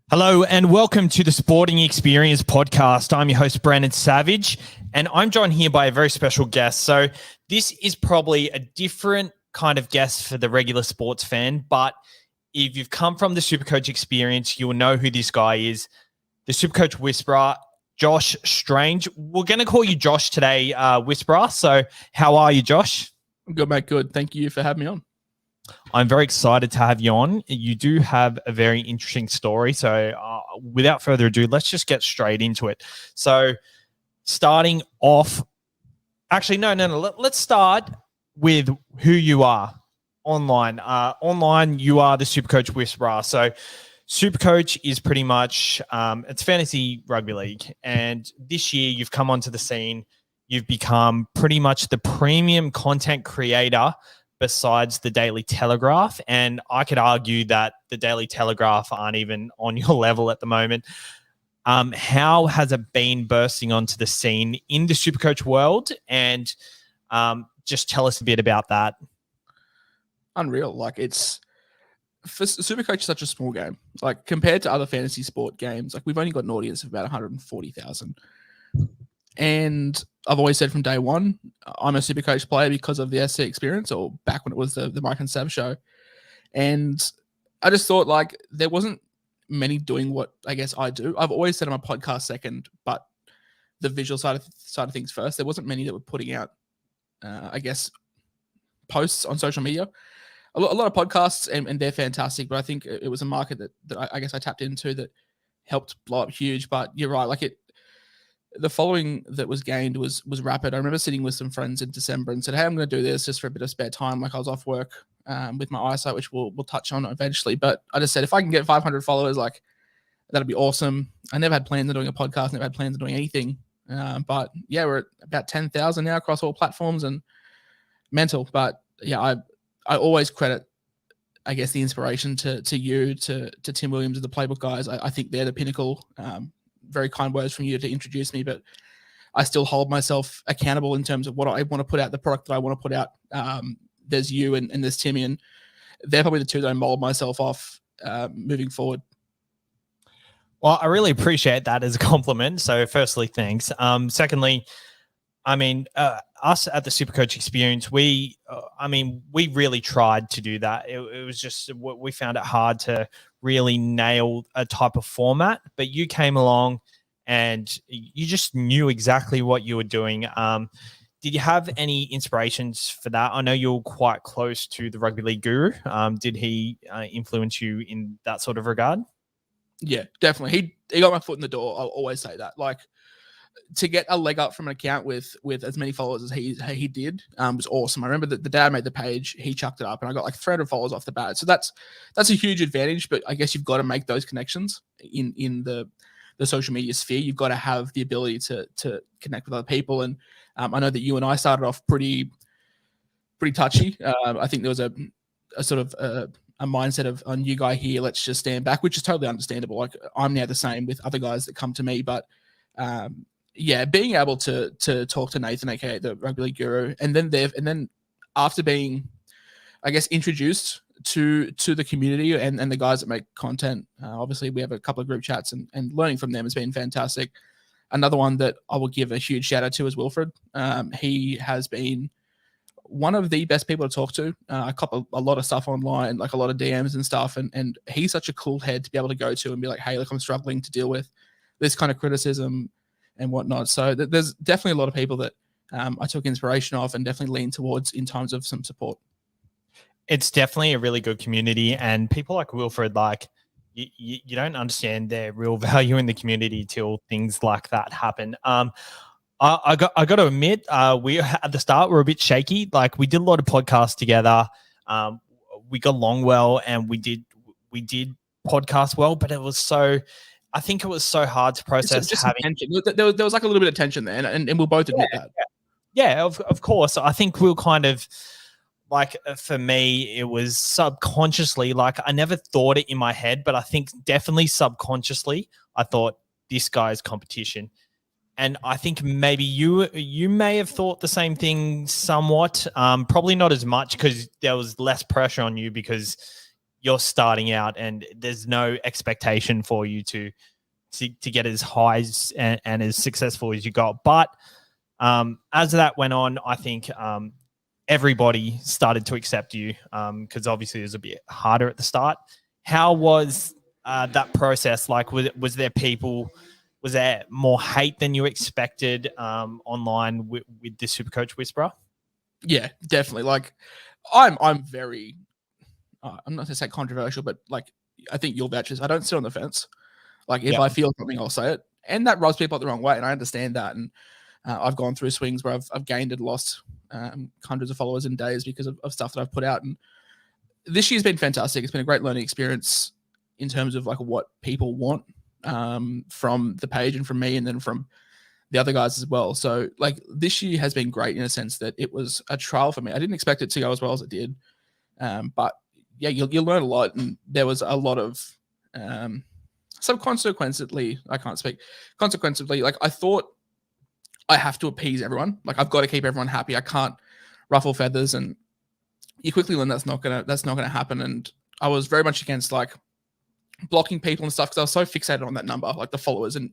Hello and welcome to the Sporting Experience podcast. I'm your host, Brandon Savage, and I'm joined here by a very special guest. So this is probably a different kind of guest for the regular sports fan, but if you've come from the SuperCoach experience, you will know who this guy is, the SuperCoach Whisperer, Josh Strange. We're going to call you Josh today, Whisperer. So how are you, Josh? I'm good, mate. Good. Thank you for having me on. I'm very excited to have you on. You do have a very interesting story. So without further ado, let's just get straight into it. So starting off, actually, no. Let's start with who you are online. Online, you are the SuperCoach Whisperer. So SuperCoach is pretty much, it's fantasy rugby league. And this year you've come onto the scene. You've become pretty much the premium content creator besides the Daily Telegraph. And I could argue that the Daily Telegraph aren't even on your level at the moment. How has it been bursting onto the scene in the SuperCoach world? And just tell us a bit about that. Unreal. Like SuperCoach is such a small game. Like compared to other fantasy sport games, like we've only got an audience of about 140,000. And I've always said from day one, I'm a SuperCoach player because of the SC experience, or back when it was the Mike and Sav show. And I just thought like there wasn't many doing what I guess I do. I've always said I'm a podcast second, but the visual side of things first. There wasn't many that were putting out, I guess, posts on social media. A lot of podcasts, and they're fantastic, but I think it was a market that I guess I tapped into that helped blow up huge. But you're right, like the following that was gained was rapid. I remember sitting with some friends in December and said, hey, I'm going to do this just for a bit of spare time. Like I was off work with my eyesight, which we'll touch on eventually. But I just said, if I can get 500 followers, like that'd be awesome. I never had plans of doing a podcast, never had plans of doing anything. But yeah, we're at about 10,000 now across all platforms and mental. But yeah, I always credit, I guess, the inspiration to you, to Tim Williams, and the Playbook guys. I think they're the pinnacle. Very kind words from you to introduce me, but I still hold myself accountable in terms of what I want to put out, the product that I want to put out. There's you and there's Timmy, and they're probably the two that I mold myself off moving forward. Well, I really appreciate that as a compliment. So firstly, thanks. Secondly, I mean, us at the SuperCoach experience, we really tried to do that. It was just, we found it hard to really nail a type of format, but you came along and you just knew exactly what you were doing. Did you have any inspirations for that? I know you're quite close to the rugby league guru. Did he influence you in that sort of regard? Yeah, definitely. He got my foot in the door. I'll always say that. Like, to get a leg up from an account with as many followers as he did was awesome. I remember that the day I made the page, he chucked it up and I got like 300 followers off the bat. So that's a huge advantage, but I guess you've got to make those connections in the social media sphere. You've got to have the ability to connect with other people. And I know that you and I started off pretty touchy. I think there was a sort of a mindset of, a new guy here, let's just stand back, which is totally understandable. Like I'm now the same with other guys that come to me, but yeah, being able to talk to Nathan, aka the rugby league guru, and then after being, I guess, introduced to the community and the guys that make content, obviously we have a couple of group chats and learning from them has been fantastic. Another one that I will give a huge shout out to is Wilfred. He has been one of the best people to talk to. I cop a lot of stuff online, like a lot of DMs and stuff, and he's such a cool head to be able to go to and be like, hey, look, I'm struggling to deal with this kind of criticism and whatnot. So there's definitely a lot of people that I took inspiration off and definitely lean towards in times of some support. It's definitely a really good community, and people like Wilfred, like you don't understand their real value in the community till things like that happen. I got to admit, we at the start were a bit shaky. Like we did a lot of podcasts together. We got along well, and we did podcast well, but I think it was so hard to process. Just tension. There was like a little bit of tension there, and we'll both admit that. Yeah, of course. I think we'll kind of, like, for me, it was subconsciously, like I never thought it in my head, but I think definitely subconsciously I thought this guy's competition. And I think maybe you may have thought the same thing somewhat, probably not as much because there was less pressure on you because you're starting out and there's no expectation for you to get as high and as successful as you got. But as that went on, I think everybody started to accept you because obviously it was a bit harder at the start. How was that process like? Was there people? Was there more hate than you expected online with the SuperCoach Whisperer? Yeah, definitely. Like, I'm very, I'm not going to say controversial, but like, I think you'll vouch this. I don't sit on the fence. Like, if I feel something, I'll say it. And that rubs people up the wrong way. And I understand that. And I've gone through swings where I've gained and lost hundreds of followers in days because of stuff that I've put out. And this year's been fantastic. It's been a great learning experience in terms of like what people want from the page and from me, and then from the other guys as well. So like this year has been great in a sense that it was a trial for me. I didn't expect it to go as well as it did. But yeah, you'll learn a lot. And there was a lot of, so consequently, like I thought I have to appease everyone. Like I've got to keep everyone happy. I can't ruffle feathers, and you quickly learn that's not gonna happen. And I was very much against like blocking people and stuff because I was so fixated on that number, like the followers, and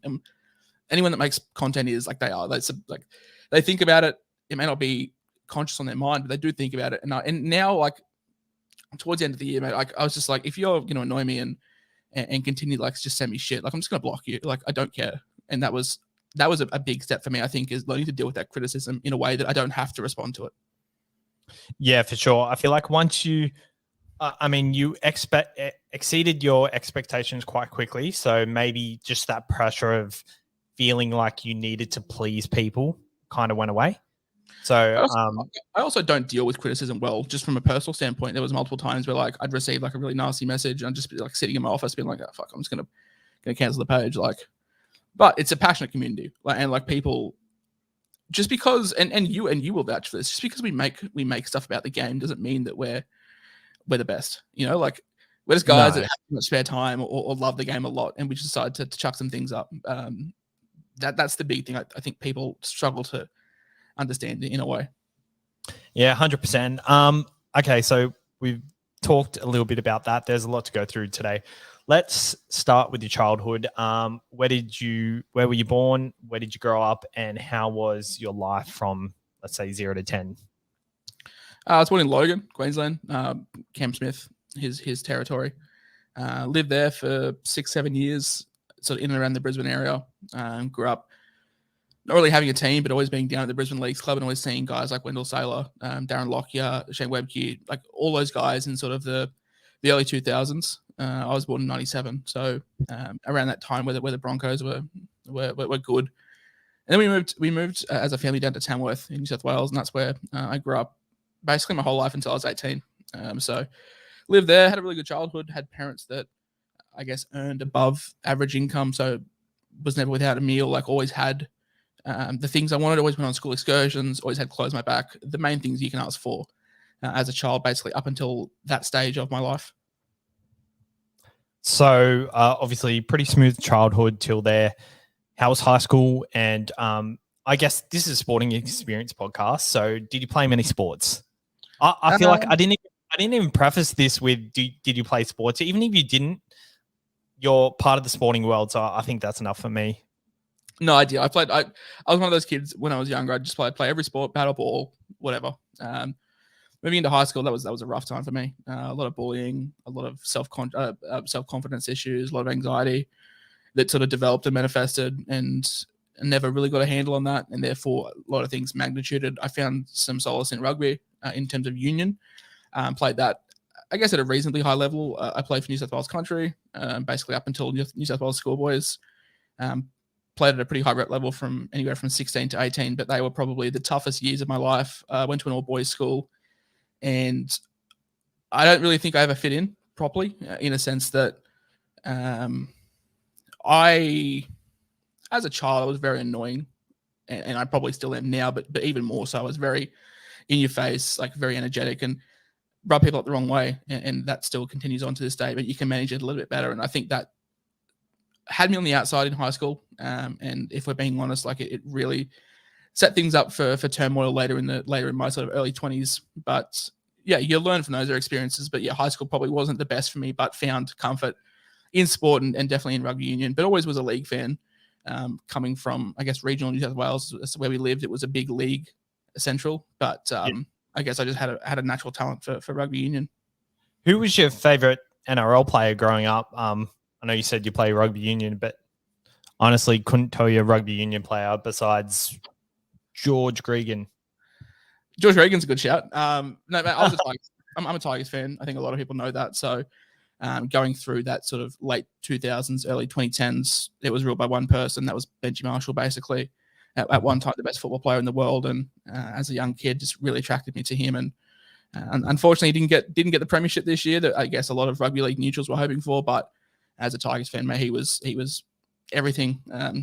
anyone that makes content is like they are. Like they think about it. It may not be conscious on their mind, but they do think about it. And now like towards the end of the year, mate, like I was just like, if you're gonna annoy me and continue like just send me shit, like I'm just gonna block you. Like I don't care. And that was a big step for me, I think, is learning to deal with that criticism in a way that I don't have to respond to it. Yeah, for sure. I feel like once you, you exceeded your expectations quite quickly. So maybe just that pressure of feeling like you needed to please people kind of went away. So I also don't deal with criticism well, just from a personal standpoint. There was multiple times where like I'd receive like a really nasty message and I'd just be like sitting in my office being like, oh, fuck, I'm just gonna cancel the page. Like, but it's a passionate community. Like, and like people, just because and you will vouch for this, just because we make stuff about the game doesn't mean that we're the best. You know, like we're just guys that have too much spare time or love the game a lot, and we just decide to chuck some things up. That's the big thing. I think people struggle to understand in a way. Yeah, 100%. Okay, so we've talked a little bit about that. There's a lot to go through today. Let's start with your childhood. Where were you born? Where did you grow up? And how was your life from, let's say, 0 to 10? I was born in Logan, Queensland, Cam Smith, his territory. Lived there for 6-7 years, sort of in and around the Brisbane area. Grew up not really having a team, but always being down at the Brisbane Leagues Club and always seeing guys like Wendell Saylor, Darren Lockyer, Shane Webke, like all those guys in sort of the early 2000s. I was born in 97, so around that time where the Broncos were good. And then we moved as a family down to Tamworth in New South Wales, and that's where I grew up basically my whole life until I was 18. So lived there, had a really good childhood, had parents that I guess earned above average income, so was never without a meal, like always had the things I wanted, always went on school excursions, always had clothes on my back, the main things you can ask for as a child, basically up until that stage of my life. So obviously pretty smooth childhood till there. How was high school? And I guess this is a sporting experience podcast. So did you play many sports? I feel like I didn't even preface this with did you play sports? Even if you didn't, you're part of the sporting world. So I think that's enough for me. No idea. I was one of those kids when I was younger. I just play every sport, paddle, ball, whatever. Moving into high school, that was a rough time for me. A lot of bullying, a lot of self-confidence issues, a lot of anxiety that sort of developed and manifested, and never really got a handle on that. And therefore, a lot of things magnituded. I found some solace in rugby in terms of union. Played that, I guess, at a reasonably high level. I played for New South Wales Country, basically up until New South Wales Schoolboys. Played at a pretty high rep level from anywhere from 16 to 18, but they were probably the toughest years of my life. Went to an all-boys school, and I don't really think I ever fit in properly in a sense that I, as a child, I was very annoying, and I probably still am now, but even more so. I was very in your face, like very energetic, and rub people up the wrong way, and that still continues on to this day, but you can manage it a little bit better. And I think that had me on the outside in high school. And if we're being honest, like it really set things up for turmoil later in my sort of early 20s. But yeah, you learn from those experiences. But yeah, high school probably wasn't the best for me, but found comfort in sport and definitely in rugby union. But always was a league fan. Coming from, I guess, regional New South Wales, that's where we lived. It was a big league central, but I guess I just had a natural talent for rugby union. Who was your favorite NRL player growing up? I know you said you play rugby union, but honestly, couldn't tell you a rugby union player besides George Gregan. George Gregan's a good shout. No, man, I was a Tigers. I'm a Tigers fan. I think a lot of people know that. So going through that sort of late 2000s, early 2010s, it was ruled by one person. That was Benji Marshall, basically. At one time, the best football player in the world. And as a young kid, just really attracted me to him. And unfortunately, didn't get the premiership this year that I guess a lot of rugby league neutrals were hoping for. But as a Tigers fan, mate, he was everything.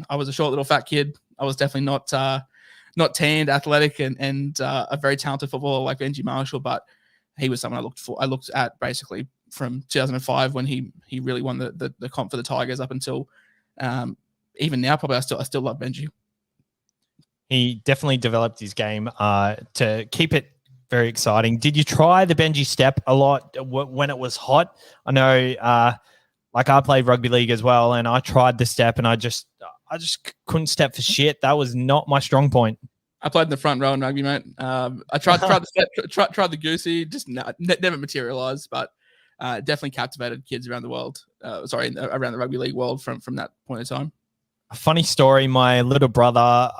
I was a short little fat kid. I was definitely not tanned, athletic, and a very talented footballer like Benji Marshall. But he was someone I looked at basically from 2005 when he really won the comp for the Tigers up until even now. Probably I still love Benji. He definitely developed his game to keep it very exciting. Did you try the Benji step a lot when it was hot? I know, like I played rugby league as well, and I tried the step, and I just couldn't step for shit. That was not my strong point. I played in the front row in rugby, mate. I tried the step, tried the goosey, just never materialized, but definitely captivated kids around the world. Around the rugby league world from that point in time. A funny story, my little brother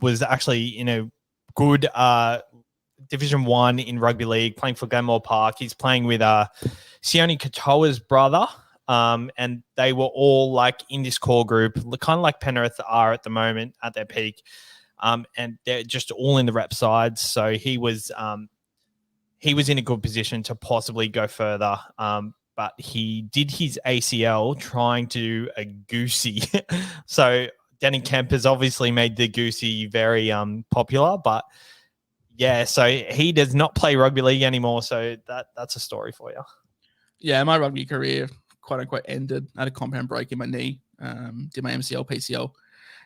was actually in a good Division 1 in rugby league, playing for Glenmore Park. He's playing with Sione Katoa's brother, and they were all like in this core group, kind of like Penrith are at the moment at their peak, and they're just all in the rep sides. So he was in a good position to possibly go further. But he did his ACL trying to do a goosey. So Danny Kemp has obviously made the goosey very popular, but yeah, so he does not play rugby league anymore. So that's a story for you. Yeah, my rugby career, quote unquote, ended. I had a compound break in my knee, did my MCL, PCL,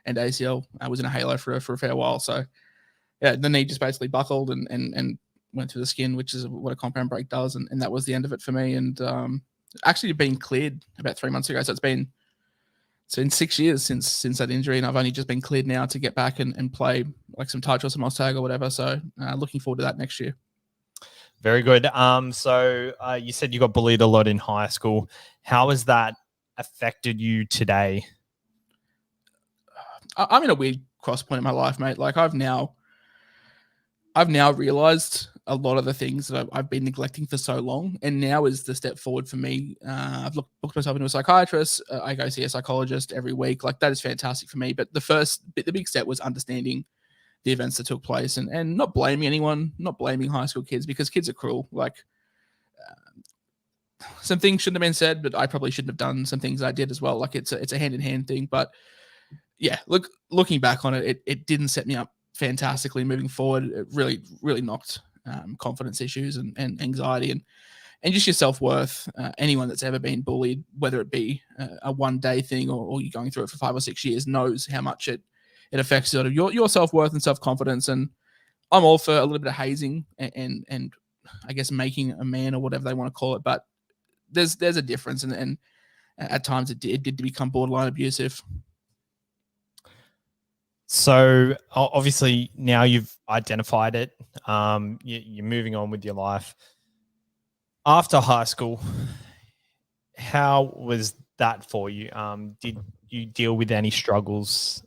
and ACL. I was in a halo for a fair while. So yeah, the knee just basically buckled and went through the skin, which is what a compound break does. And that was the end of it for me. And actually been cleared about 3 months ago. So it's been 6 years since that injury. And I've only just been cleared now to get back and play like some touch or some Oztag or whatever. So looking forward to that next year. Very good. So you said you got bullied a lot in high school. How has that affected you today? I'm in a weird cross point in my life, mate. Like I've now realized a lot of the things that I've been neglecting for so long, and now is the step forward for me. I've booked myself into a psychiatrist. I go see a psychologist every week. Like that is fantastic for me. But the big step was understanding the events that took place and not blaming anyone, not blaming high school kids, because kids are cruel. Like some things shouldn't have been said, but I probably shouldn't have done some things I did as well. Like it's a hand-in-hand thing. But yeah, looking back on it, it didn't set me up fantastically moving forward. It really knocked confidence issues and anxiety and just your self-worth. Anyone that's ever been bullied, whether it be a one-day thing or you're going through it for 5 or 6 years, knows how much it affects sort of your self-worth and self-confidence. And I'm all for a little bit of hazing and I guess making a man or whatever they want to call it. But there's a difference, and at times it did become borderline abusive. So obviously now you've identified it. You're moving on with your life. After high school, how was that for you? Did you deal with any struggles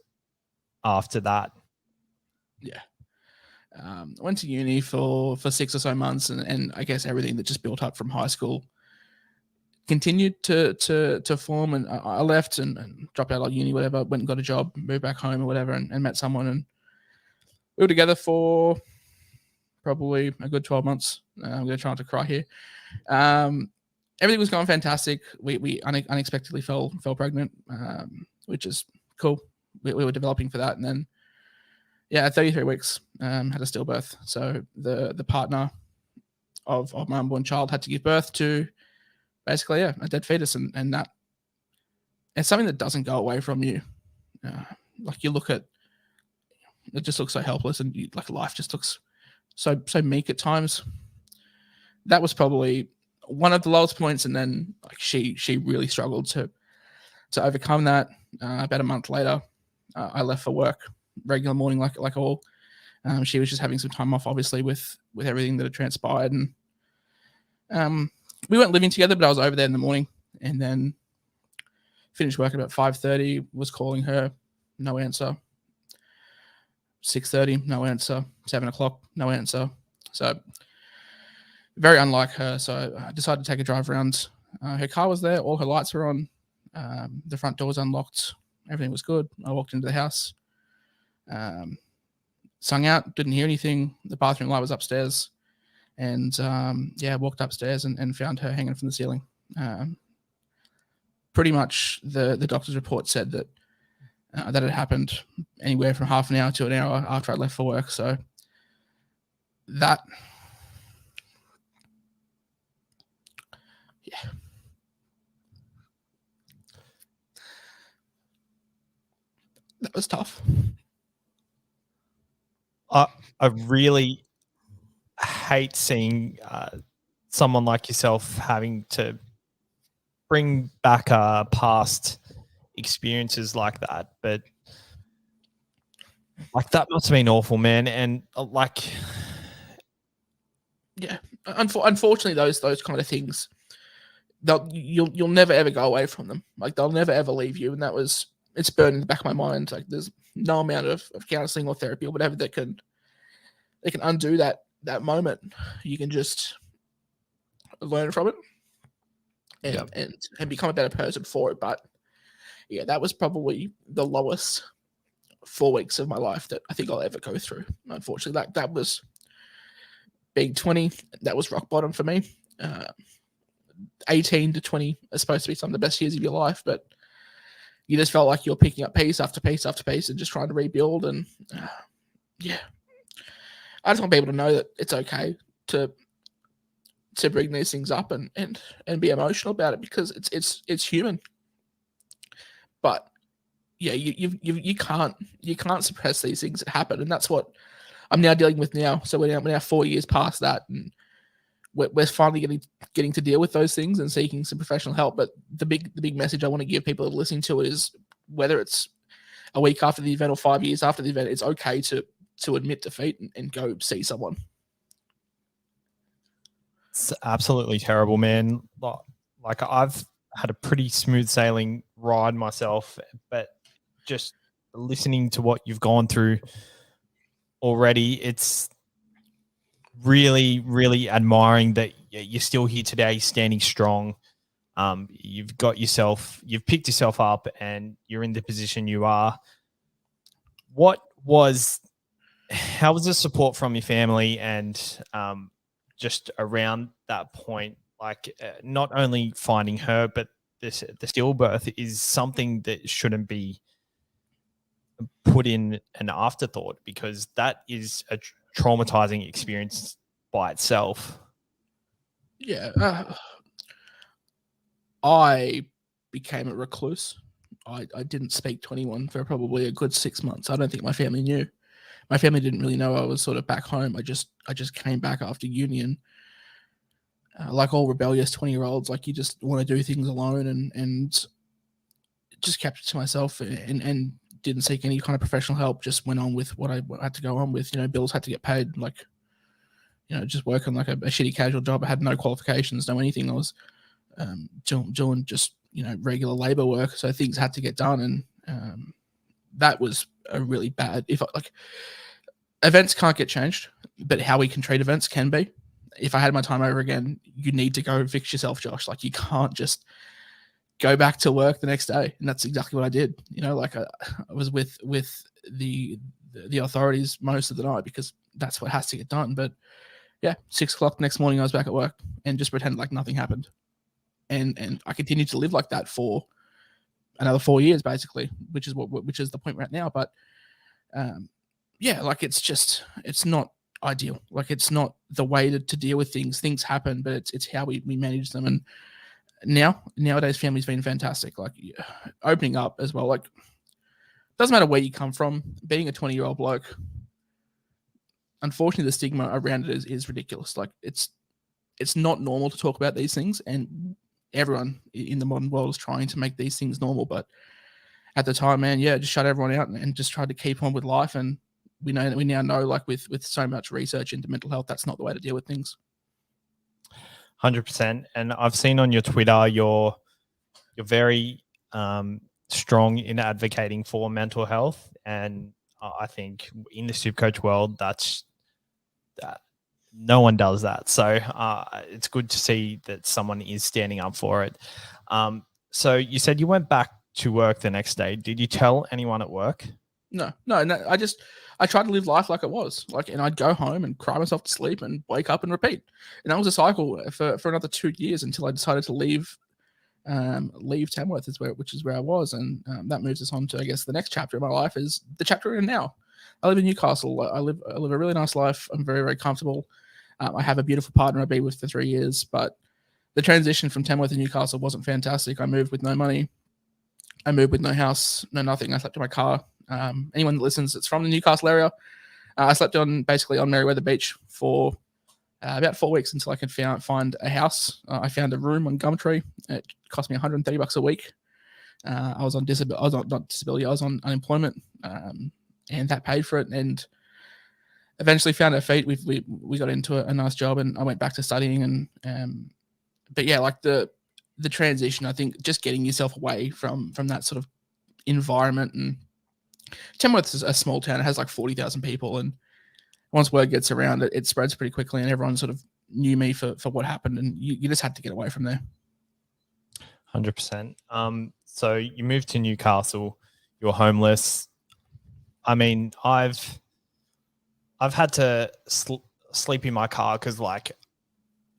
after that? Yeah. I went to uni for 6 or so months, and I guess everything that just built up from high school continued to form. And I left and dropped out of uni, whatever, went and got a job, moved back home or whatever, and met someone, and we were together for probably a good 12 months. I'm going to try not to cry here. Everything was going fantastic. We unexpectedly fell pregnant, which is cool. We were developing for that, and then at 33 weeks, had a stillbirth. So the partner of my unborn child had to give birth to basically a dead fetus, and that it's something that doesn't go away from you. Like you look at it, just looks so helpless, and like life just looks so meek at times. that was probably one of the lowest points. And then like she really struggled to overcome that. About a month later, I left for work, regular morning, like all. She was just having some time off, obviously, with everything that had transpired, and we weren't living together, but I was over there in the morning, and then finished work at about 5:30. Was calling her, no answer. 6:30, no answer. 7:00, no answer. So very unlike her. So I decided to take a drive around. Her car was there, all her lights were on, the front door was unlocked, everything was good. I walked into the house, sung out, didn't hear anything. The bathroom light was upstairs, and walked upstairs and found her hanging from the ceiling. Pretty much the doctor's report said that that had happened anywhere from half an hour to an hour after I left for work. So that, yeah. That was tough. I really hate seeing someone like yourself having to bring back past experiences like that, but like that must have been awful, man. And yeah, unfortunately, those kind of things, you'll never ever go away from them. Like they'll never ever leave you, and it's burned in the back of my mind. Like there's no amount of counseling or therapy or whatever that can undo that moment. You can just learn from it and become a better person for it. But yeah, that was probably the lowest 4 weeks of my life that I think I'll ever go through. Unfortunately, that was being 20. That was rock bottom for me. 18 to 20 is supposed to be some of the best years of your life, but you just felt like you're picking up piece after piece after piece and just trying to rebuild. And yeah, I just want people to know that it's okay to bring these things up and be emotional about it, because it's human. But yeah, you can't suppress these things that happen, and that's what I'm now dealing with now. So we're now 4 years past that, and we're finally getting to deal with those things and seeking some professional help. But the big message I want to give people that are listening to it is, whether it's a week after the event or 5 years after the event, it's okay to admit defeat and go see someone. It's absolutely terrible, man. Like I've had a pretty smooth sailing ride myself, but just listening to what you've gone through already, it's really, really admiring that you're still here today, standing strong. You've picked yourself up, and you're in the position you are. How was the support from your family and just around that point? Like not only finding her, but the stillbirth is something that shouldn't be put in an afterthought, because that is a traumatizing experience by itself. Yeah. I became a recluse. I didn't speak to anyone for probably a good 6 months. I don't think my family knew. My family didn't really know I was sort of back home. I just came back after union. Like all rebellious 20-year-olds, like you just want to do things alone, and just kept it to myself and didn't seek any kind of professional help. Just went on with what I had to go on with. Bills had to get paid. Like, just working like a shitty casual job. I had no qualifications, no anything. I was doing just regular labor work, so things had to get done, and that was a really bad. Events can't get changed, but how we can treat events can be. If I had my time over again, you need to go fix yourself, Josh. Like you can't just go back to work the next day, and that's exactly what I did. I was with the authorities most of the night, because that's what has to get done. But yeah, 6:00 next morning, I was back at work and just pretended like nothing happened. And I continued to live like that for another 4 years, basically, which is the point right now. But yeah, like it's not ideal. Like it's not the way to deal with things. Things happen, but it's how we manage them. And nowadays, family's been fantastic. Like opening up as well. Like doesn't matter where you come from. Being a 20-year-old bloke, unfortunately, the stigma around it is ridiculous. Like it's it's not normal to talk about these things, and everyone in the modern world is trying to make these things normal. But at the time, man, yeah, just shut everyone out and just tried to keep on with life. And we now know, like with so much research into mental health, that's not the way to deal with things. 100%. And I've seen on your Twitter, you're very strong in advocating for mental health. And I think in the SuperCoach world, that no one does that. So it's good to see that someone is standing up for it. So you said you went back to work the next day. Did you tell anyone at work? No. I tried to live life like it was, and I'd go home and cry myself to sleep and wake up and repeat. And that was a cycle for another 2 years until I decided to leave Tamworth, which is where I was. And that moves us on to, I guess, the next chapter of my life is the chapter we're in now. I live in Newcastle. I live a really nice life. I'm very, very comfortable. I have a beautiful partner I've been with for 3 years, but the transition from Tamworth to Newcastle wasn't fantastic. I moved with no money. I moved with no house, no nothing. I slept in my car. Anyone that listens that's from the Newcastle area, I slept basically on Merriweather Beach for about 4 weeks until I could find a house. I found a room on Gumtree. It cost me $130 a week. I was on disability. I was on unemployment, and that paid for it. And eventually found our feet. We got into a nice job, and I went back to studying. And but yeah, like the transition, I think just getting yourself away from that sort of environment. And Tamworth is a small town. It has like 40,000 people, and once word gets around, it spreads pretty quickly, and everyone sort of knew me for what happened, and you just had to get away from there. 100%. So you moved to Newcastle. You're homeless. I mean, I've had to sleep in my car because like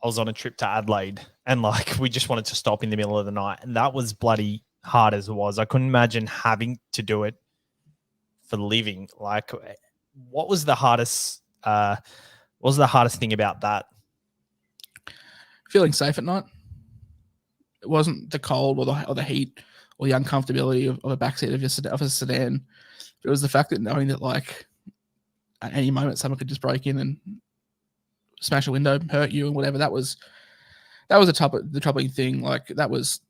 I was on a trip to Adelaide, and like we just wanted to stop in the middle of the night, and that was bloody hard as it was. I couldn't imagine having to do it for living. Like, what was the hardest? What was the hardest thing about that? Feeling safe at night. It wasn't the cold or the heat or the uncomfortability of a backseat of a sedan. It was the fact that knowing that like at any moment someone could just break in and smash a window, hurt you, and whatever. That was the troubling thing. Like that was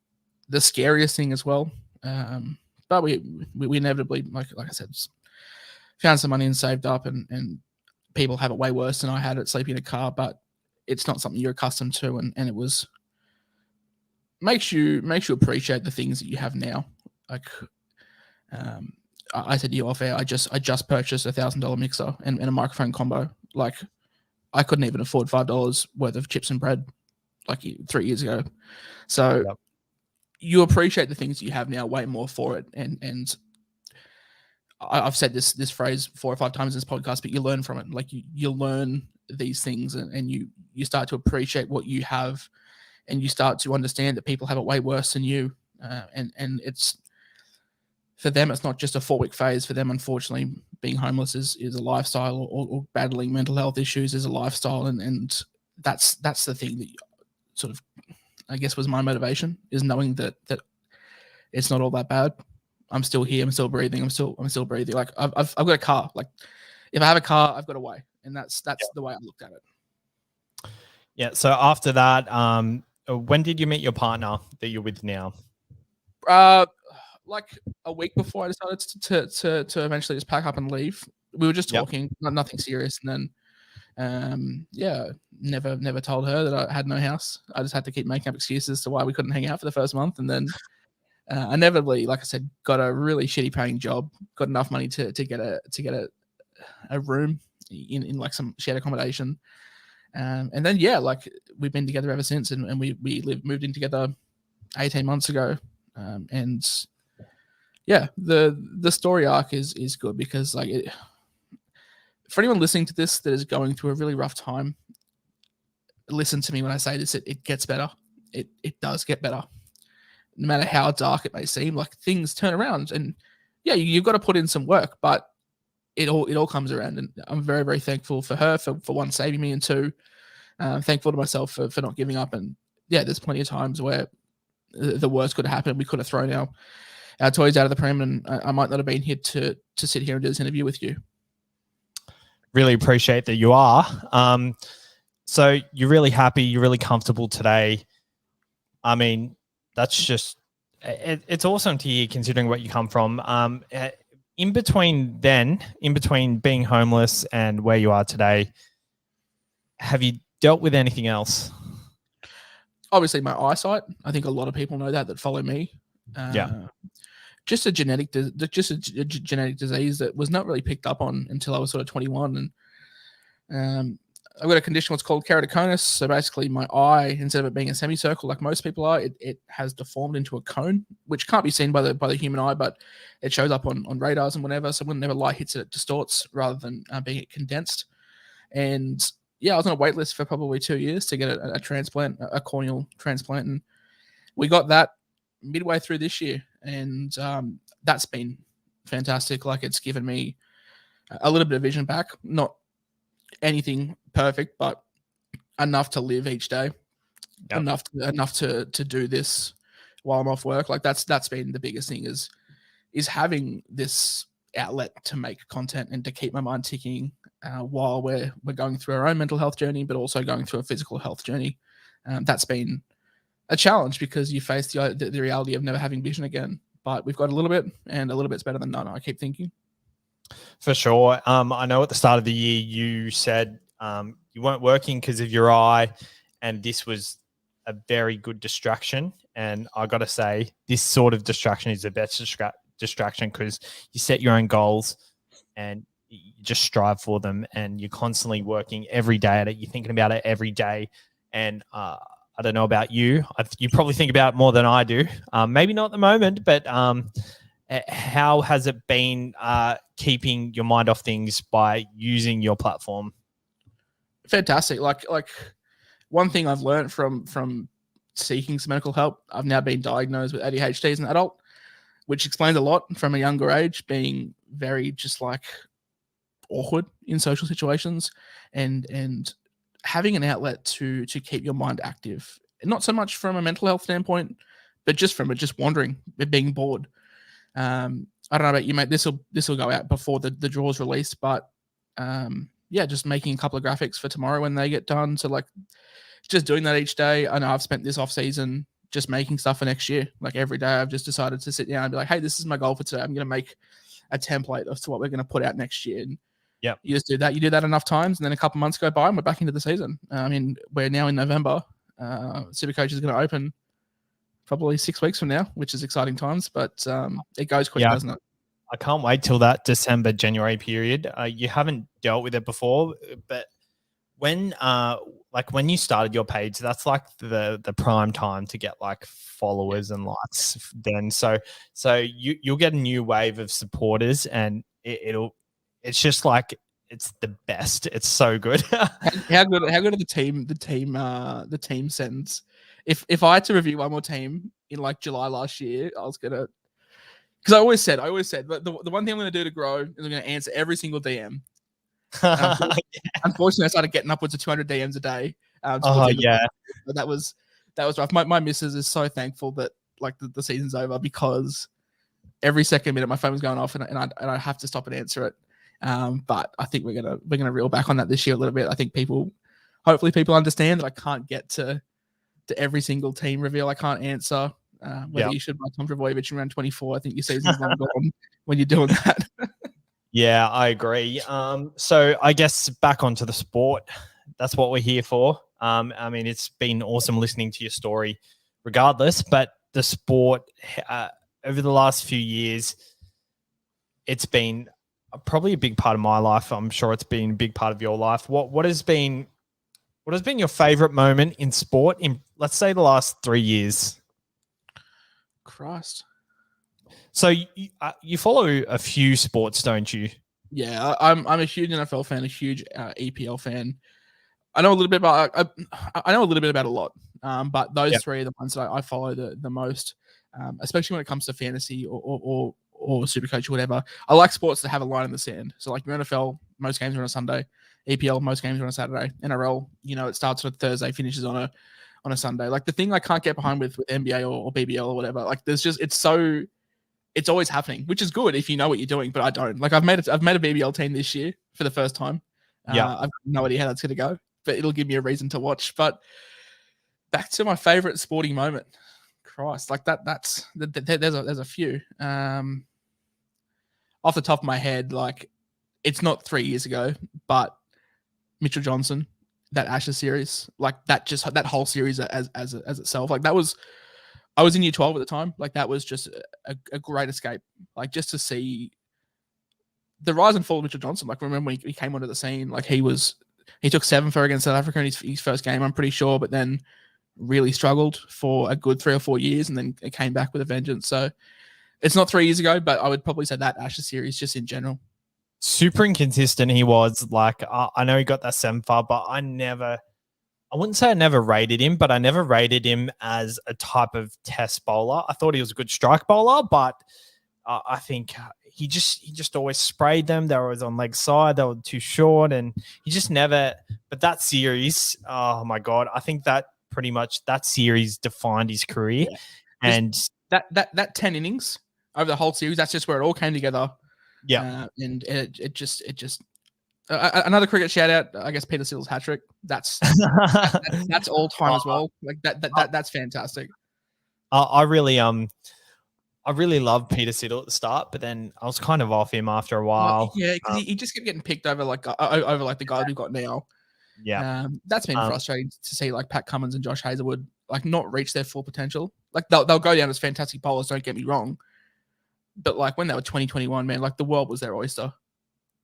the scariest thing as well. But we inevitably, like I said, found some money and saved up, and people have it way worse than I had it, sleeping in a car. But it's not something you're accustomed to, and it was makes you appreciate the things that you have now. Like I said to you off air, I just purchased $1,000 mixer and a microphone combo. Like I couldn't even afford $5 worth of chips and bread like 3 years ago. So yep. You appreciate the things you have now way more for it. And I've said this phrase 4 or 5 times in this podcast, but you learn from it. Like you learn these things, and you start to appreciate what you have, and you start to understand that people have it way worse than you. And it's, for them, it's not just a 4-week phase. For them, unfortunately, being homeless is a lifestyle, or battling mental health issues is a lifestyle. And that's the thing that sort of, I guess, was my motivation, is knowing that it's not all that bad. I'm still here. I'm still breathing. I'm still breathing. Like I've got a car. Like if I have a car, I've got a way. And that's the way I looked at it. Yeah. So after that, when did you meet your partner that you're with now? Like a week before I decided to eventually just pack up and leave. We were just talking, nothing serious. And then, never told her that I had no house. I just had to keep making up excuses as to why we couldn't hang out for the first month. And then inevitably, like I said, got a really shitty paying job, got enough money to get a room in like some shared accommodation. And then, like we've been together ever since, and we moved in together 18 months ago. The story arc is good because like for anyone listening to this that is going through a really rough time, listen to me when I say this. It gets better. It does get better. No matter how dark it may seem, like things turn around, and you've got to put in some work, but it all comes around. And I'm very, very thankful for her for one, saving me, and two, thankful to myself for not giving up. And there's plenty of times where the worst could have happened. We could have thrown our toys out of the pram, and I might not have been here to sit here and do this interview with you. Really appreciate that you are. So you're really happy, you're really comfortable today. I mean, that's just it's awesome to hear considering what you come from. In between being homeless and where you are today, have you dealt with anything else? Obviously, my eyesight. I think a lot of people know that follow me. Yeah. Just a genetic genetic disease that was not really picked up on until I was sort of 21, and I've got a condition what's called keratoconus. So basically, my eye, instead of it being a semicircle like most people are, it has deformed into a cone, which can't be seen by the human eye, but it shows up on radars and whatever. So whenever light hits it, it distorts rather than being condensed. And yeah, I was on a wait list for probably 2 years to get a transplant, a corneal transplant, and we got that midway through this year, and that's been fantastic. Like, it's given me a little bit of vision back, not anything perfect, but enough to live each day. Yep. enough to do this while I'm off work. Like, that's been the biggest thing, is having this outlet to make content and to keep my mind ticking while we're going through our own mental health journey, but also going through a physical health journey. That's been a challenge because you face the reality of never having vision again. But we've got a little bit, and a little bit's better than none, I keep thinking. For sure. I know at the start of the year you said you weren't working because of your eye, and this was a very good distraction. And I got to say, this sort of distraction is the best distraction because you set your own goals and you just strive for them, and you're constantly working every day at it. You're thinking about it every day. And I don't know about you. You probably think about it more than I do. Maybe not at the moment, but how has it been keeping your mind off things by using your platform? Fantastic. Like one thing I've learned from seeking some medical help, I've now been diagnosed with ADHD as an adult, which explains a lot from a younger age, being very just like awkward in social situations, and having an outlet to keep your mind active. Not so much from a mental health standpoint, but just from just wandering, being bored. I don't know about you, mate. This will go out before the draw's released, but yeah, just making a couple of graphics for tomorrow when they get done. So like, just doing that each day. I know I've spent this off season just making stuff for next year. Like, every day I've just decided to sit down and be like, hey, this is my goal for today. I'm going to make a template as to what we're going to put out next year. And yeah, you just do that. You do that enough times, and then a couple of months go by and we're back into the season. I mean, we're now in November. SuperCoach is going to open probably 6 weeks from now, which is exciting times, but it goes quick, doesn't it? I can't wait till that December, January period. You haven't dealt with it before, but when you started your page, that's like the prime time to get like followers and likes then. So you'll get a new wave of supporters, and it's just like, it's the best. It's so good. How good are the team sends? If I had to review one more team in like July last year, I was gonna, because I always said, but the one thing I'm gonna do to grow is I'm gonna answer every single DM. Unfortunately, I started getting upwards of 200 DMs a day. That was rough. My missus is so thankful that like the season's over, because every second minute my phone was going off, and I have to stop and answer it. But I think we're gonna reel back on that this year a little bit. I think hopefully people understand that I can't get to every single team reveal. I can't answer whether you should buy Tom Travojevic in round 24. I think your season's long gone when you're doing that. Yeah, I agree. So I guess back onto the sport. That's what we're here for. I mean, it's been awesome listening to your story regardless, but the sport over the last few years, it's been probably a big part of my life. I'm sure it's been a big part of your life. What has been your favorite moment in sport in, let's say, the last 3 years? Christ. So you follow a few sports, don't you? Yeah, I'm a huge NFL fan, a huge EPL fan. I know a little bit about a lot, but those three are the ones that I follow the most, especially when it comes to fantasy or SuperCoach or whatever. I like sports that have a line in the sand. So like your NFL, most games are on a Sunday. EPL, most games are on a Saturday. NRL, it starts on a Thursday, finishes on a Sunday. Like, the thing I can't get behind with NBA or BBL or whatever, like, it's always happening, which is good if you know what you're doing, but I don't. Like, I've made a BBL team this year for the first time. I've no idea how that's going to go, but it'll give me a reason to watch. But back to my favorite sporting moment. Christ, like there's a few. Off the top of my head, like it's not 3 years ago, but Mitchell Johnson, that Ashes series, like that whole series as itself, like that was. I was in year 12 at the time. Like that was just a great escape. Like just to see the rise and fall of Mitchell Johnson. Like remember when he came onto the scene, like he took 7 for against South Africa in his first game, I'm pretty sure, but then really struggled for a good 3 or 4 years and then it came back with a vengeance. So it's not 3 years ago, but I would probably say that Ashes series just in general. Super inconsistent he was. Like I know he got that 7 far, but I wouldn't say I never rated him, but I never rated him as a type of test bowler. I thought he was a good strike bowler, but I think he just always sprayed them. They were always on leg side. They were too short, and he just never. But that series, oh my God, I think that pretty much that series defined his career. Yeah. And that 10 innings over the whole series, that's just where it all came together. Yeah, and it just. Another cricket shout out, I guess Peter Siddle's hat trick. That's all time as well. Like that's fantastic. I really loved Peter Siddle at the start, but then I was kind of off him after a while. Yeah, because he just kept getting picked over like the guy we've got now. Yeah, that's been frustrating to see like Pat Cummins and Josh Hazlewood like not reach their full potential. Like they'll go down as fantastic bowlers. Don't get me wrong, but like when they were 2021, man, like the world was their oyster.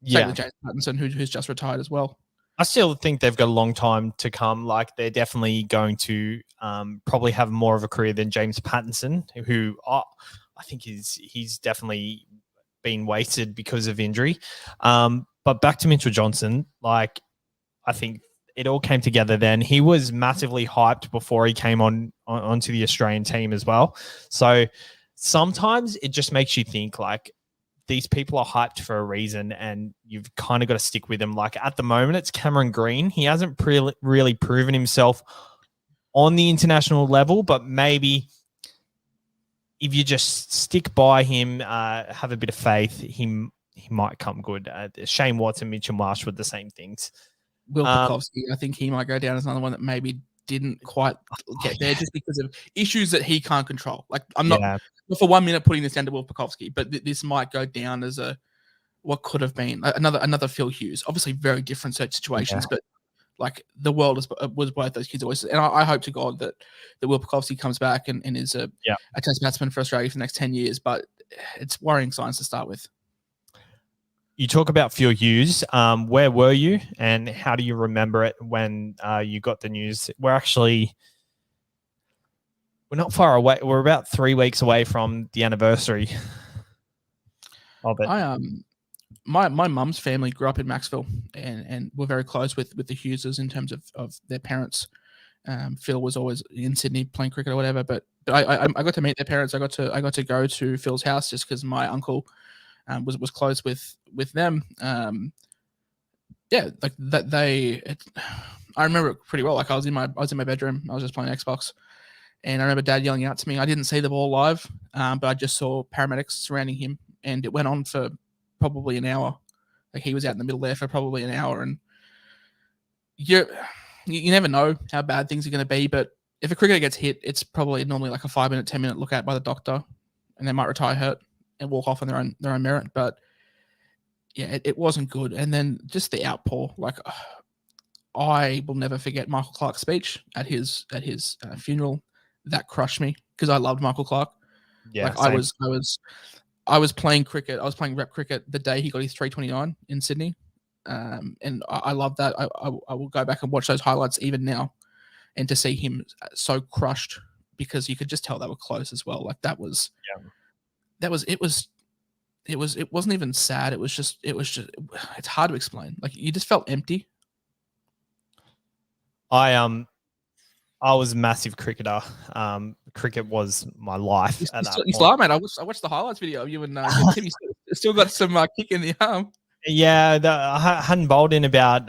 Same with James Pattinson, who's just retired as well. I still think they've got a long time to come. Like they're definitely going to probably have more of a career than James Pattinson, who I think he's definitely been wasted because of injury. But back to Mitchell Johnson, like I think it all came together then. He was massively hyped before he came onto the Australian team as well. So sometimes it just makes you think like, these people are hyped for a reason and you've kind of got to stick with them. Like at the moment, it's Cameron Green. He hasn't really proven himself on the international level, but maybe if you just stick by him, have a bit of faith, he might come good. Shane Watson, Mitchell Marsh with the same things. Will Pukovsky, I think he might go down as another one that maybe didn't quite get there just because of issues that he can't control. Like I'm not for 1 minute putting this down to Will Pukovsky, but this might go down as what could have been another Phil Hughes. Obviously, very different situations, but like the world was both those kids' voices. And I hope to God that Will Pukovsky comes back and is a test batsman for Australia for the next 10 years. But it's worrying signs to start with. You talk about Phil Hughes. Where were you, and how do you remember it when you got the news? We're not far away. We're about 3 weeks away from the anniversary of it. My mum's family grew up in Maxville and were very close with the Hugheses in terms of their parents. Phil was always in Sydney playing cricket or whatever, but I got to meet their parents. I got to go to Phil's house just because my uncle was close with them. Like that I remember it pretty well. Like I was in my bedroom. I was just playing Xbox. And I remember Dad yelling out to me. I didn't see the ball live, but I just saw paramedics surrounding him, and it went on for probably an hour. Like he was out in the middle there for probably an hour, and you never know how bad things are going to be. But if a cricketer gets hit, it's probably normally like a 5-minute, 10-minute look at by the doctor, and they might retire hurt and walk off on their own merit. But yeah, it wasn't good. And then just the outpour, like I will never forget Michael Clark's speech at his funeral. That crushed me because I loved Michael Clark. Yeah, like I was playing cricket. I was playing rep cricket the day he got his 329 in Sydney, and I love that. I will go back and watch those highlights even now, and to see him so crushed because you could just tell they were close as well. Like it wasn't even sad. It was just it's hard to explain. Like you just felt empty. I was a massive cricketer. Cricket was my life. You still are, mate. I watched the highlights video of you and Timmy still got some kick in the arm. Yeah, I hadn't bowled in about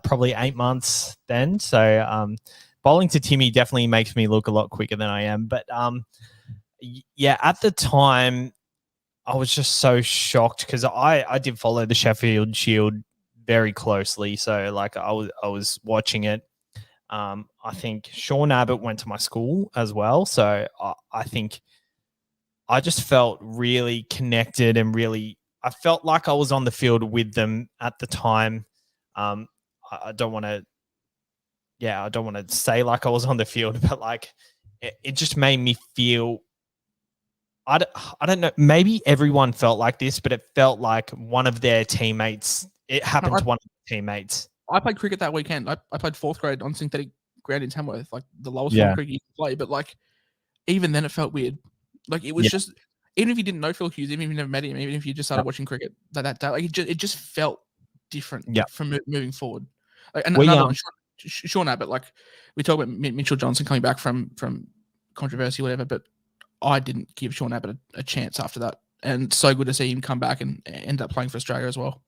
probably 8 months then. So bowling to Timmy definitely makes me look a lot quicker than I am. But yeah, at the time, I was just so shocked because I did follow the Sheffield Shield very closely. So like I was watching it. I think Sean Abbott went to my school as well. So I think I just felt really connected and really, I felt like I was on the field with them at the time. I don't want to, I don't want to say like I was on the field, but like it just made me feel, I don't know, maybe everyone felt like this, but it felt like one of their teammates, it happened to one of the teammates. I played cricket that weekend. I played fourth grade on synthetic ground in Tamworth, like the lowest Yeah. form of cricket you can play. But like, even then, it felt weird. Like it was just, even if you didn't know Phil Hughes, even if you never met him, even if you just started watching cricket that day, like it just felt different from moving forward. Like, and another one, Sean Abbott. Like we talk about Mitchell Johnson coming back from controversy, whatever, but I didn't give Sean Abbott a chance after that, and so good to see him come back and end up playing for Australia as well.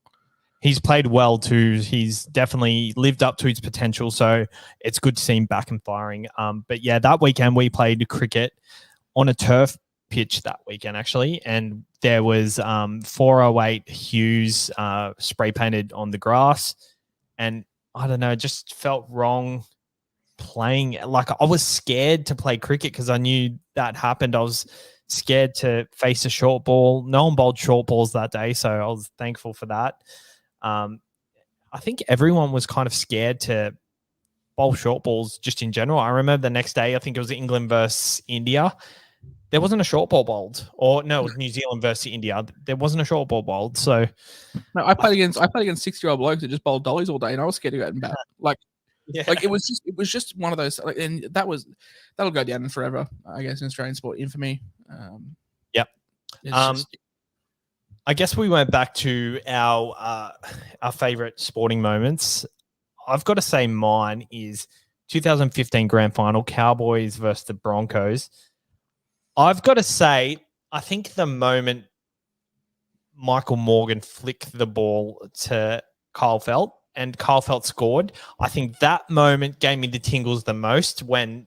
He's played well too. He's definitely lived up to his potential. So it's good to see him back and firing. But yeah, that weekend we played cricket on a turf pitch that weekend actually. And there was 408 Hughes spray painted on the grass. And I don't know, it just felt wrong playing. Like I was scared to play cricket because I knew that happened. I was scared to face a short ball. No one bowled short balls that day. So I was thankful for that. I think everyone was kind of scared to bowl short balls just in general. I remember the next day, I think it was England versus India. There wasn't a short ball bowled, or no, it was New Zealand versus India. There wasn't a short ball bowled. So no, I played against 60-year-old blokes that just bowled dollies all day, and I was scared to go out and bat. Like it was just one of those. Like, and that'll go down forever, I guess, in Australian sport infamy. Yep. I guess we went back to our favorite sporting moments. I've got to say mine is 2015 grand final, Cowboys versus the Broncos. I've got to say, I think the moment Michael Morgan flicked the ball to Kyle Felt and Kyle Felt scored, I think that moment gave me the tingles the most when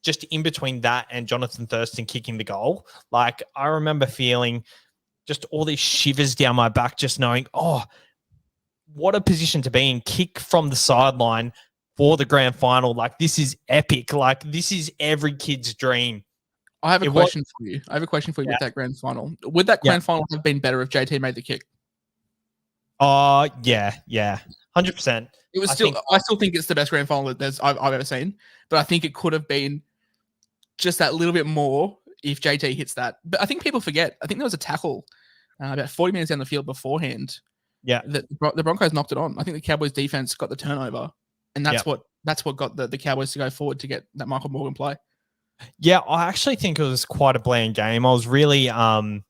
just in between that and Jonathan Thurston kicking the goal. Like I remember feeling just all these shivers down my back, just knowing, oh, what a position to be in. Kick from the sideline for the grand final. Like, this is epic. Like, this is every kid's dream. I have a question for you. With that grand final. Would that grand final have been better if JT made the kick? Yeah. 100%. It was I still think it's the best grand final that I've ever seen, but I think it could have been just that little bit more if JT hits that. But I think people forget. I think there was a tackle about 40 minutes down the field beforehand. Yeah, that the Broncos knocked it on. I think the Cowboys defense got the turnover, and that's what got the Cowboys to go forward to get that Michael Morgan play. Yeah, I actually think it was quite a bland game. I was really Andrew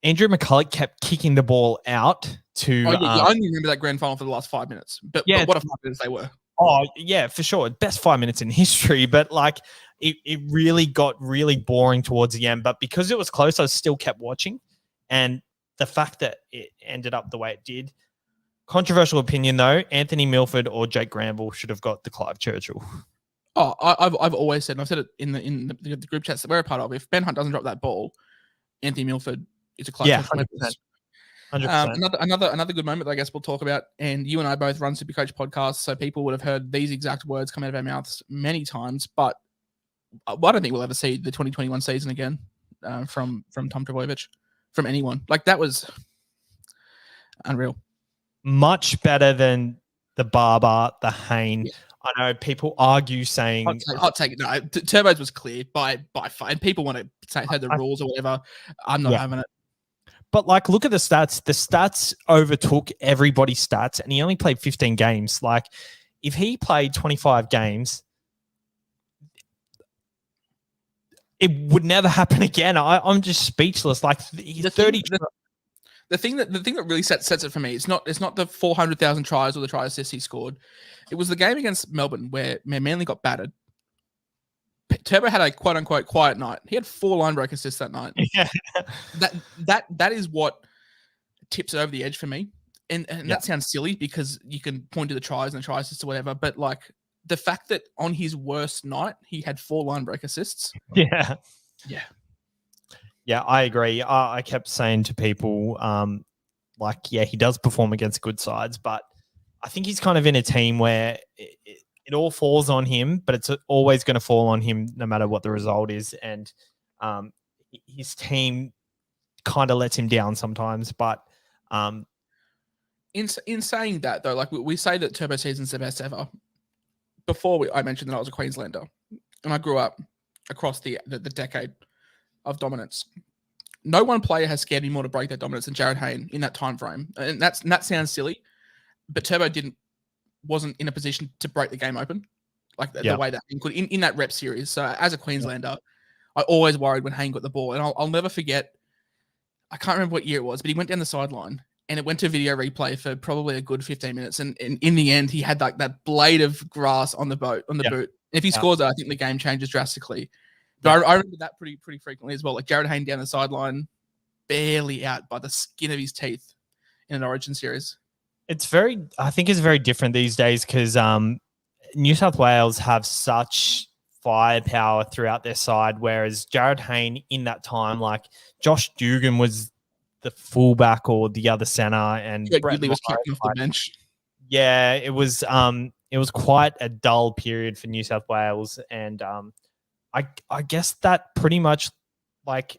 McCulloch kept kicking the ball out to. I only remember that grand final for the last 5 minutes, but what a 5 minutes they were. Oh yeah, for sure, best 5 minutes in history. But like, it really got really boring towards the end. But because it was close, I still kept watching, and the fact that it ended up the way it did. Controversial opinion though, Anthony Milford or Jake Granville should have got the Clive Churchill. Oh, I've always said, and I've said it in the group chats that we're a part of. If Ben Hunt doesn't drop that ball, Anthony Milford is a Clive Churchill. 100%. Another good moment that I guess we'll talk about, and you and I both run SuperCoach podcasts, so people would have heard these exact words come out of our mouths many times, but I don't think we'll ever see the 2021 season again from Tom Trbojevic, from anyone. Like, that was unreal. Much better than the Barber, the Hayne. Yeah. I know people argue saying... I'll take it. No, Turbo's was clear by far, and people want to say the rules or whatever. I'm not having it. But, like, look at the stats. The stats overtook everybody's stats, and he only played 15 games. Like, if he played 25 games, it would never happen again. I'm just speechless. Like, the 30... The thing that really sets it for me, it's not the 400,000 tries or the try assists he scored. It was the game against Melbourne where Manly got battered. Turbo had a quote unquote quiet night. He had 4 line break assists that night. Yeah. That is what tips it over the edge for me. And that sounds silly because you can point to the tries and the try assists or whatever, but like the fact that on his worst night he had 4 line break assists. Yeah. Yeah, I agree. I kept saying to people, he does perform against good sides, but I think he's kind of in a team where it all falls on him, but it's always going to fall on him no matter what the result is. And his team kind of lets him down sometimes, but in saying that though, like we say that Turbo season's the best ever. Before I mentioned that I was a Queenslander, and I grew up across the decade of dominance. No one player has scared me more to break that dominance than Jared Hayne in that time frame, and that sounds silly, but Turbo wasn't in a position to break the game open like the way that he could in that rep series. So as a Queenslander, I always worried when Hayne got the ball, and I'll never forget. I can't remember what year it was, but he went down the sideline and it went to video replay for probably a good 15 minutes. And in the end, he had like that blade of grass on the boot. If he scores that, I think the game changes drastically. But I remember that pretty frequently as well. Like Jared Hayne down the sideline, barely out by the skin of his teeth in an Origin series. I think it's very different these days because New South Wales have such firepower throughout their side, whereas Jared Hayne in that time, like Josh Dugan was the fullback or the other center, and Brett was kicking off the bench. Yeah, it was quite a dull period for New South Wales, and I guess that pretty much like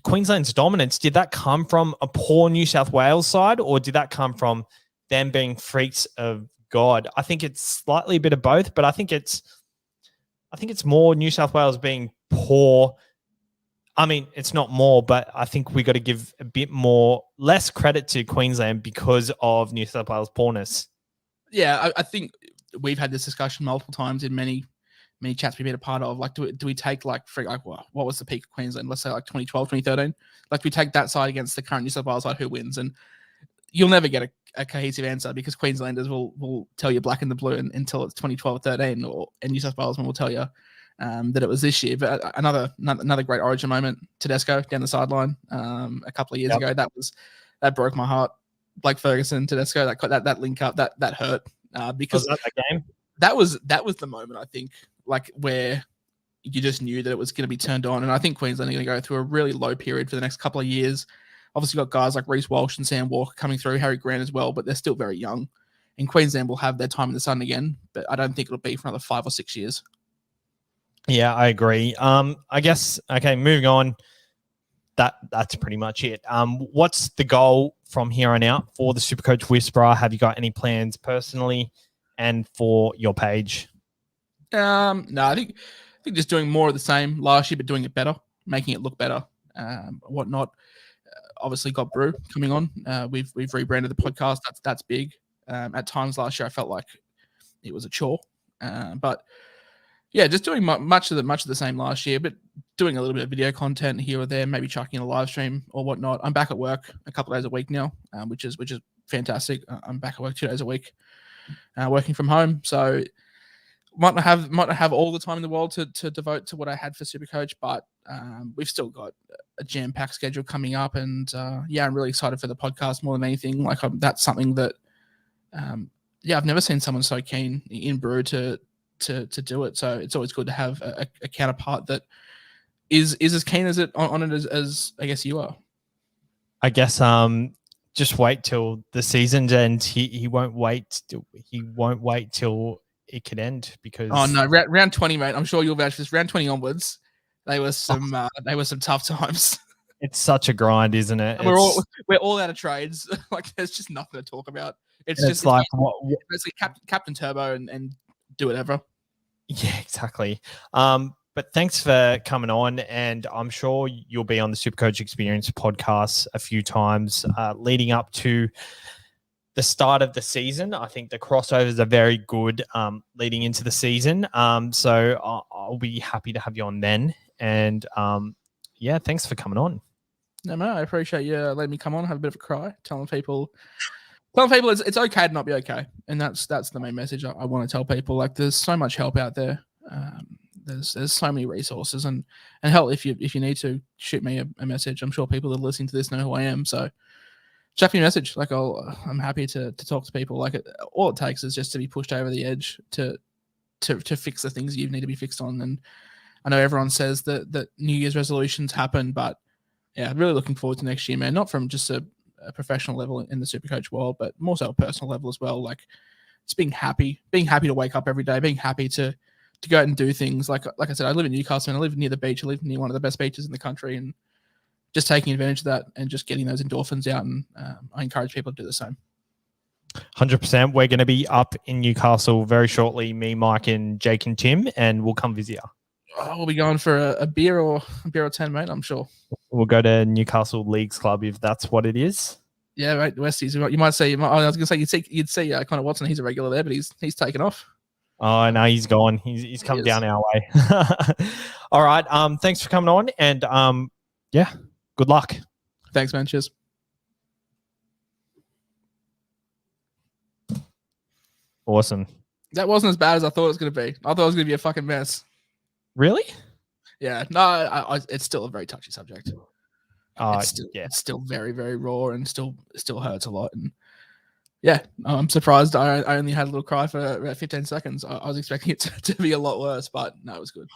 Queensland's dominance, did that come from a poor New South Wales side, or did that come from them being freaks of God? I think it's slightly a bit of both, but I think it's more New South Wales being poor. I mean, it's not more, but I think we got to give a bit less credit to Queensland because of New South Wales poorness. Yeah, I think we've had this discussion multiple times in many chats we've been a part of. Like, do we take what was the peak of Queensland? Let's say like 2012, 2013. Like, we take that side against the current New South Wales side, who wins? And you'll never get a cohesive answer because Queenslanders will tell you black and the blue until it's 2012, 13, and New South Walesmen will tell you that it was this year. But another great Origin moment, Tedesco down the sideline a couple of years ago. That broke my heart. Blake Ferguson, Tedesco, that link up, that hurt because was that game? That was the moment, I think, like where you just knew that it was going to be turned on. And I think Queensland are going to go through a really low period for the next couple of years. Obviously, got guys like Reece Walsh and Sam Walker coming through, Harry Grant as well, but they're still very young. And Queensland will have their time in the sun again, but I don't think it'll be for another 5 or 6 years. Yeah, I agree. I guess, okay, moving on. That's pretty much it. What's the goal from here on out for the SuperCoach Whisperer? Have you got any plans personally and for your page? No, I think just doing more of the same last year, but doing it better, making it look better, whatnot. Obviously, got Brew coming on. We've rebranded the podcast. That's big. At times last year, I felt like it was a chore, but yeah, just doing much of the same last year, but doing a little bit of video content here or there, maybe chucking in a live stream or whatnot. I'm back at work a couple of days a week now, which is fantastic. I'm back at work 2 days a week, working from home. So might not have all the time in the world to devote to what I had for SuperCoach, but we've still got a jam-packed schedule coming up, and I'm really excited for the podcast more than anything. Like that's something that I've never seen someone so keen in Brew to do it. So it's always good to have a counterpart that is as keen as it on it as I guess you are. I guess just wait till the season's end. He won't wait. He won't wait till it could end because round 20, mate. I'm sure you'll vouch for this. Round 20 onwards, they were some tough times. It's such a grind, isn't it? We're all out of trades. Like there's just nothing to talk about. It's like Captain Turbo and do whatever. Yeah, exactly. But thanks for coming on, and I'm sure you'll be on the SuperCoach Experience podcast a few times leading up to the start of the season. I think the crossovers are very good leading into the season. So I'll be happy to have you on then. And thanks for coming on. No, I appreciate you letting me come on, have a bit of a cry, telling people it's okay to not be okay, and that's the main message I want to tell people. Like, there's so much help out there. There's so many resources, and hell, if you need to shoot me a message, I'm sure people that are listening to this know who I am. So, chuck me a message. Like, I'm happy to talk to people. Like, all it takes is just to be pushed over the edge to fix the things you need to be fixed on. And I know everyone says that New Year's resolutions happen, but yeah, really looking forward to next year, man. Not from just a a professional level in the SuperCoach world, but more so a personal level as well. Like, it's being happy to wake up every day, being happy to go out and do things. Like I said, I live in Newcastle and I live near the beach. I live near one of the best beaches in the country, and just taking advantage of that and just getting those endorphins out. And I encourage people to do the same. 100%. We're going to be up in Newcastle very shortly, me, Mike, and Jake and Tim, and we'll come visit you. Oh, we'll be going for a beer or 10, mate, I'm sure. We'll go to Newcastle Leagues Club if that's what it is. Yeah, right. Westies. You might say. I was going to say you'd see Connor Watson. He's a regular there, but he's taken off. Oh no, he's gone. He's come down our way. All right. Thanks for coming on, and yeah, good luck. Thanks, man. Cheers. Awesome. That wasn't as bad as I thought it was going to be. I thought it was going to be a fucking mess. Really? Yeah. No, it's still a very touchy subject. It's still very, very raw and still hurts a lot. And yeah, I'm surprised I only had a little cry for about 15 seconds. I was expecting it to be a lot worse, but no, it was good.